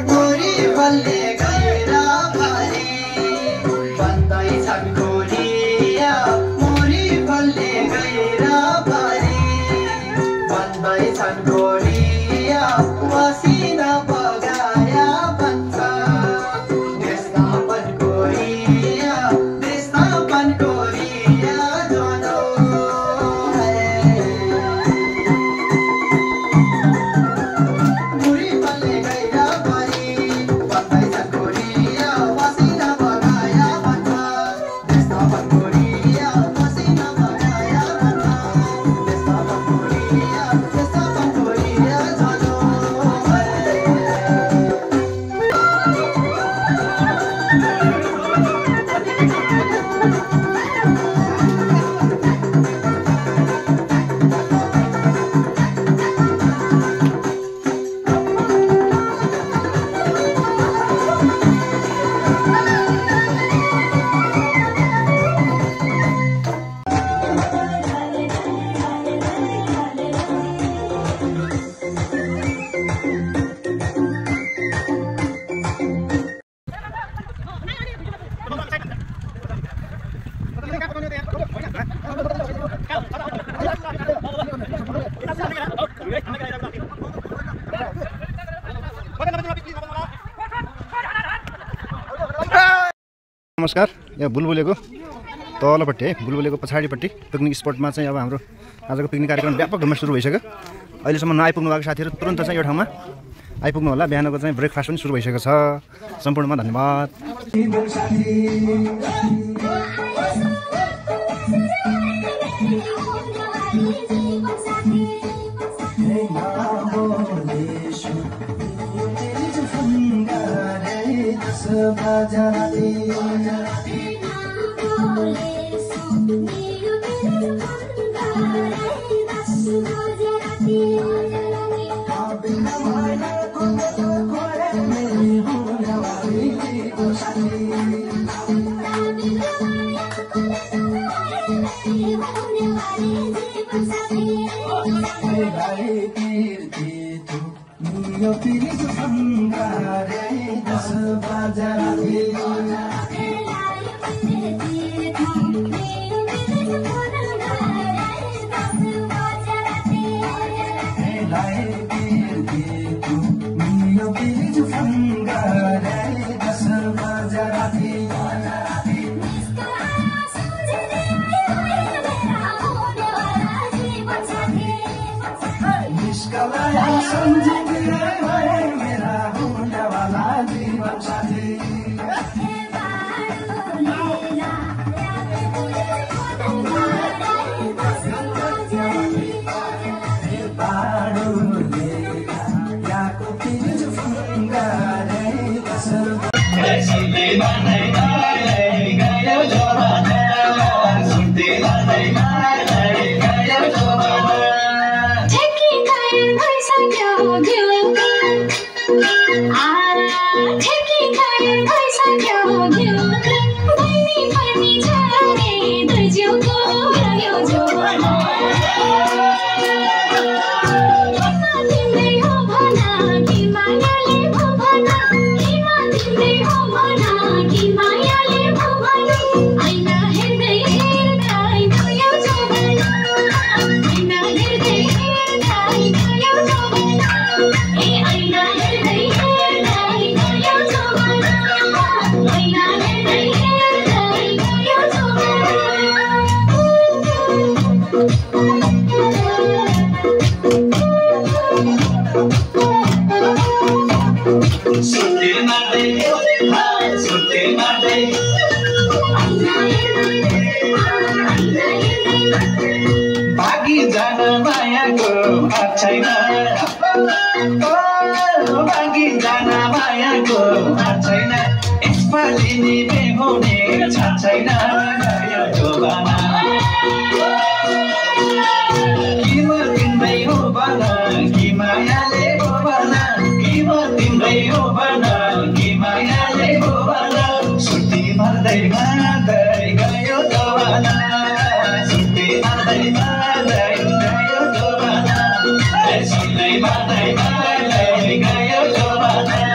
गोरी बल्ले गएर भरे भन्दैछन् गोरिया मोरी बल्ले गएर भरे भन्दैछन् गोरिया पसिना बगाया भन्छ देशनापन गोरिया जानो गोरी बल्ले गएर भरे भन्दैछन् गोरिया पसिना बगाया भन्छ देशनापन गोरिया पसिना बगाया भन्छ देशनापन गोरिया जानो नमस्कार। यहाँ बुलबुलेको तलपट्टि है बुलबुलेको पछाडिपट्टि पिकनिक स्पटमा चाहिँ अब हाम्रो आजको पिकनिक कार्यक्रम व्यापक ढङ्गमा सुरु भइसक्यो। अहिलेसम्म नआइपुग्नु भएको साथीहरू तुरन्त चाहिँ यो ठाउँमा आइपुग्नु होला। बिहानको चाहिँ ब्रेकफास्ट पनि सुरु भइसकेको छ। सम्पूर्णमा धन्यवाद। भागी जान मायाको छैन भागी जान मायाको छैन यसपालि नि बेहुने छैन यो जोबाना किम तिम्रै हो भन कि मायाले हो भन किम तिम्रै हो भन कि मायाले हो भन सुटी मार्दै मार्दै गयो जोबाना सुटी मार्दै मार्दै गयो जोबाना सुटी मार्दै मार्दै गयो जोबाना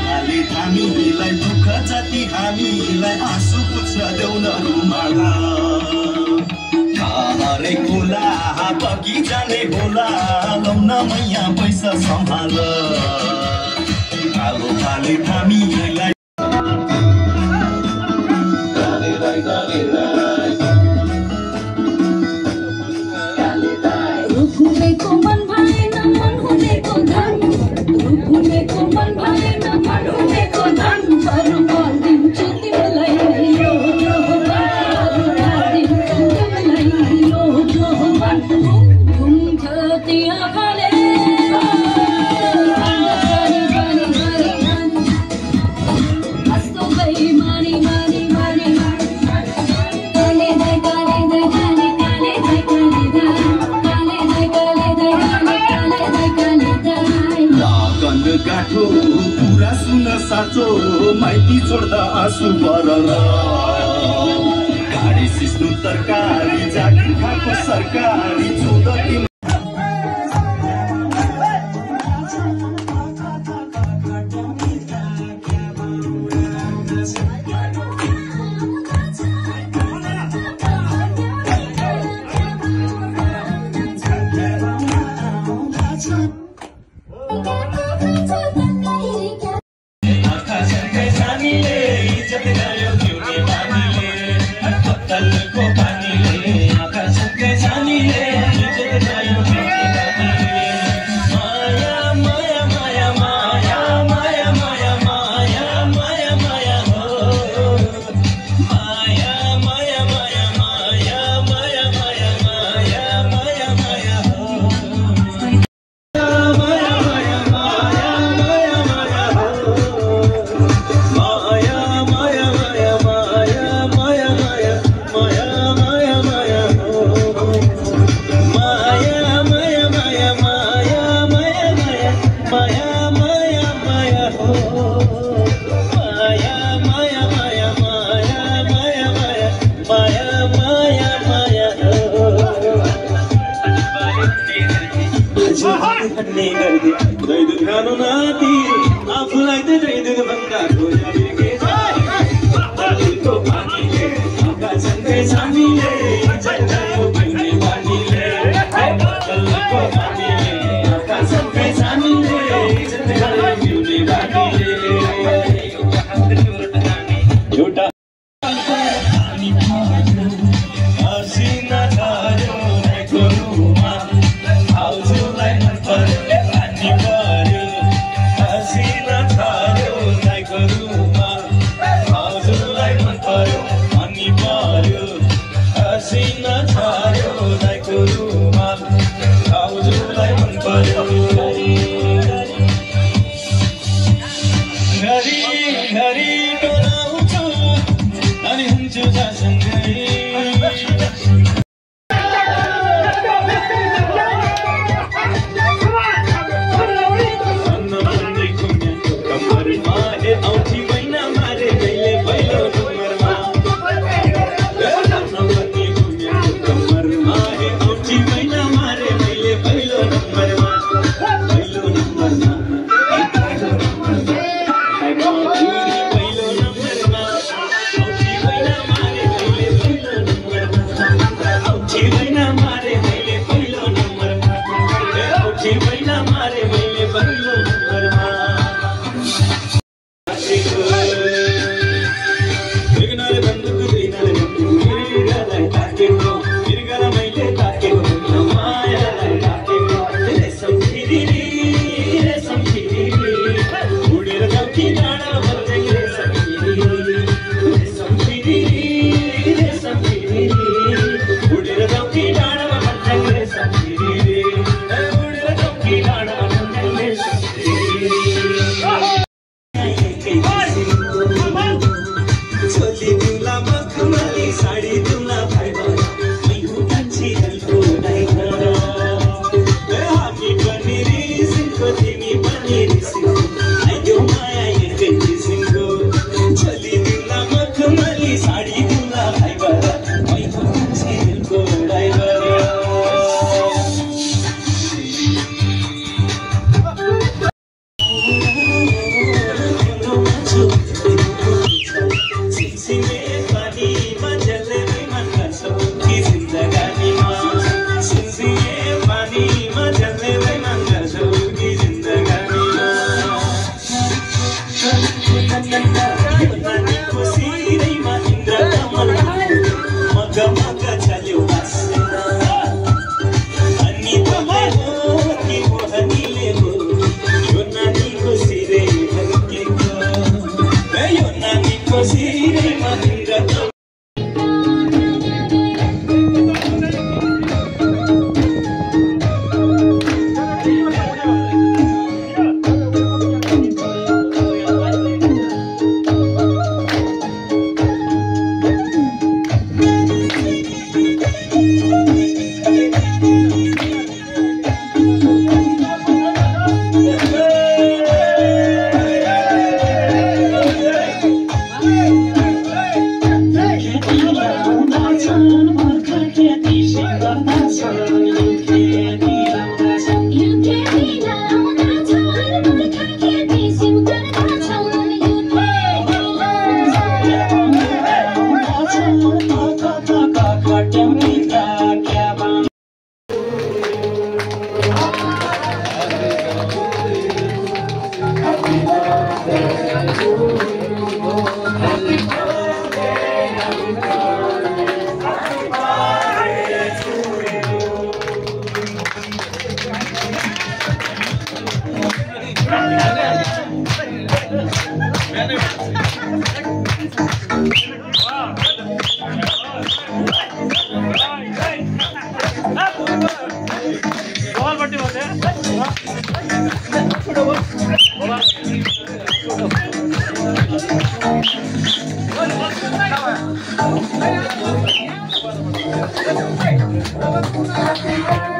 हामीलाई दुःख जति हामीलाई आँसु पुछ देऊ न रुमाला हरे खोला बगी जाने होला लौन मैया पैसा सम्हाल कालो पाले हामीलाई गाठो पूरा सुन साँचो माइती छोड्दा आँसु बरल गाडी सिस्नु तरकारी जागिर खाएको सरकारी चौधरी Hey!